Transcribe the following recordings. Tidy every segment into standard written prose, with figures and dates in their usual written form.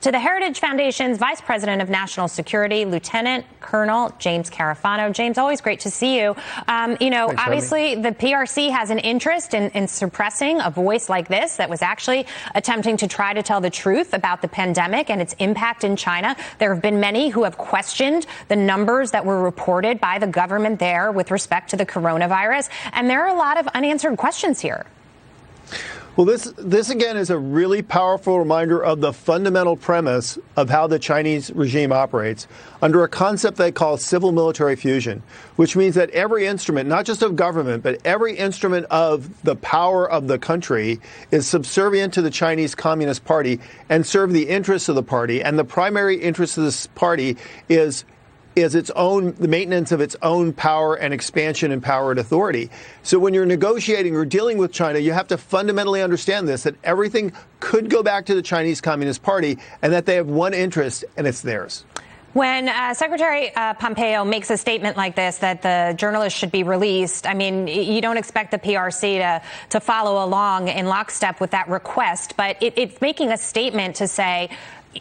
to the Heritage Foundation's Vice President of National Security, Lieutenant Colonel James Carafano. James, always great to see you. Thanks, obviously, the PRC has an interest in suppressing a voice like this that was actually attempting to try to tell the truth about the pandemic and its impact in China. There have been many who have questioned the numbers that were reported by the government there with respect to the coronavirus. And there are a lot of unanswered questions here. Well, this again is a really powerful reminder of the fundamental premise of how the Chinese regime operates under a concept they call civil military fusion, which means that every instrument, not just of government, but every instrument of the power of the country is subservient to the Chinese Communist Party and serve the interests of the party. And the primary interest of this party is the maintenance of its own power and expansion and power and authority. So when you're negotiating or dealing with China, you have to fundamentally understand this, that everything could go back to the Chinese Communist Party and that they have one interest, and it's theirs. When Secretary Pompeo makes a statement like this, that the journalists should be released, I mean, you don't expect the PRC to follow along in lockstep with that request, but it's making a statement to say,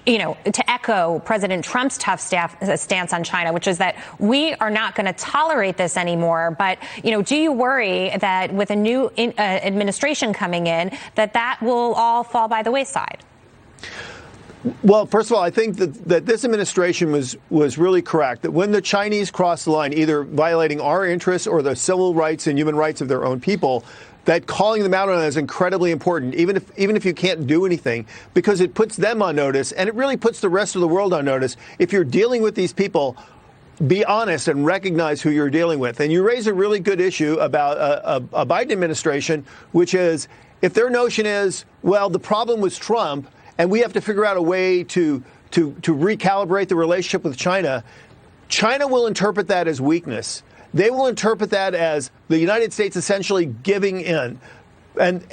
to echo President Trump's tough stance on China, which is that we are not going to tolerate this anymore. But, do you worry that with a new administration coming in, that will all fall by the wayside? Well, first of all, I think that this administration was really correct, that when the Chinese cross the line, either violating our interests or the civil rights and human rights of their own people, that calling them out on it is incredibly important, even if you can't do anything, because it puts them on notice, and it really puts the rest of the world on notice. If you're dealing with these people, be honest and recognize who you're dealing with. And you raise a really good issue about a Biden administration, which is, if their notion is, well, the problem was Trump, and we have to figure out a way to recalibrate the relationship with China, China will interpret that as weakness. They will interpret that as the United States essentially giving in. And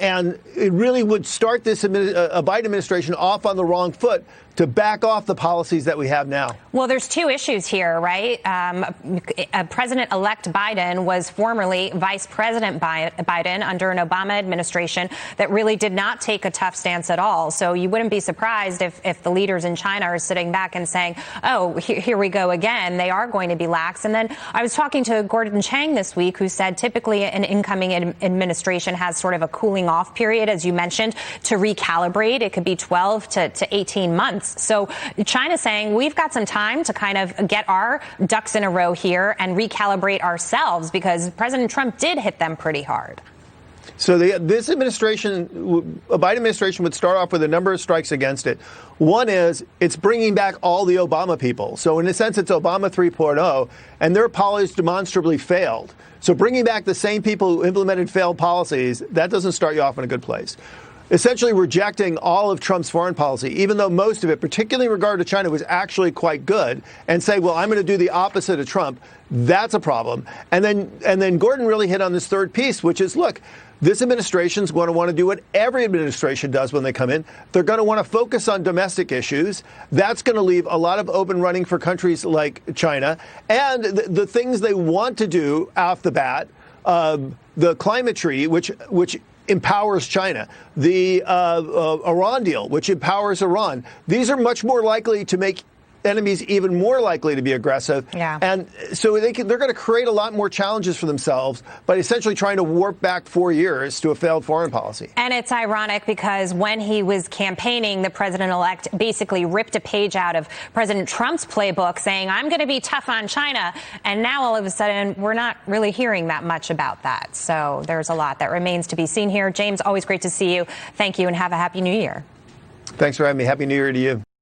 it really would start this Biden administration off on the wrong foot to back off the policies that we have now. Well, there's two issues here, right? President-elect Biden was formerly Vice President Biden under an Obama administration that really did not take a tough stance at all. So you wouldn't be surprised if the leaders in China are sitting back and saying, oh, here we go again. They are going to be lax. And then I was talking to Gordon Chang this week, who said typically an incoming administration has sort of a cooling off period, as you mentioned, to recalibrate. It could be 12 to 18 months. So China's saying we've got some time to kind of get our ducks in a row here and recalibrate ourselves, because President Trump did hit them pretty hard. So this administration, a Biden administration, would start off with a number of strikes against it. One is it's bringing back all the Obama people. So in a sense, it's Obama 3.0, and their policies demonstrably failed. So bringing back the same people who implemented failed policies, that doesn't start you off in a good place. Essentially rejecting all of Trump's foreign policy, even though most of it, particularly in regard to China, was actually quite good, and say, well, I'm going to do the opposite of Trump. That's a problem. And then Gordon really hit on this third piece, which is, look, this administration's going to want to do what every administration does when they come in. They're going to want to focus on domestic issues. That's going to leave a lot of open running for countries like China. And the things they want to do off the bat, the climate treaty, which empowers China, the Iran deal, which empowers Iran. These are much more likely to make enemies even more likely to be aggressive. Yeah. And so they're going to create a lot more challenges for themselves by essentially trying to warp back 4 years to a failed foreign policy. And it's ironic because when he was campaigning, the president-elect basically ripped a page out of President Trump's playbook saying, I'm going to be tough on China. And now all of a sudden, we're not really hearing that much about that. So there's a lot that remains to be seen here. James, always great to see you. Thank you and have a happy new year. Thanks for having me. Happy New Year to you.